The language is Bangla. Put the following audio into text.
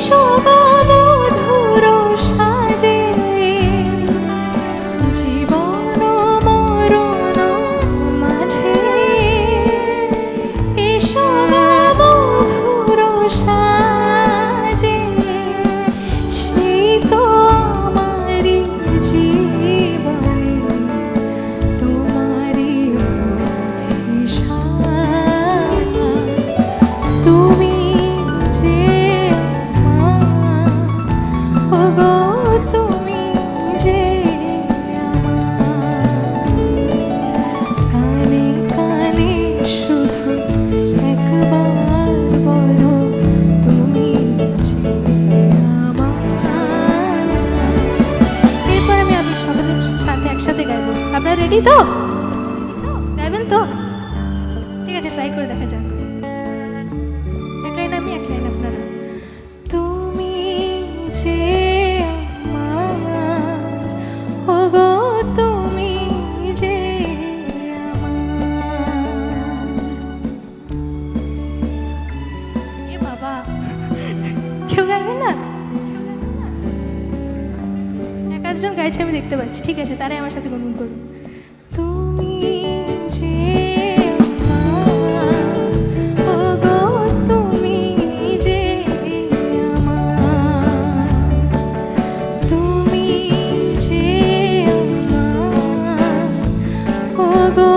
এসো গো মধুর সাজে জীবন মরণ মাঝে এসো গো মধুর সাজে সেই তো আমারি জীবনে তোমারি অভিশাপ তুমি যে আমার ওগো তুমি যে আমার কানে কানে শুধু একবার বলো তুমি যে আমার। এরপর আমি আপনাদের সাথে একসাথে গাইবো। আপনারা রেডি তো? গাইবেন তো? ঠিক আছে, ট্রাই করে দেখা যাক। এক লাইন আমি, এক লাইন আপনারা। তুমি যে আমার ওগো তুমি যে আমার। এ বাবা, কেউ গাইবে না? এক আধজন গাইছে আমি দেখতে পাচ্ছি। ঠিক আছে, তারাই আমার সাথে গুনগুন করুন। তুমি যে আমার ওগো তুমি যে আমার তুমি যে আমার ওগো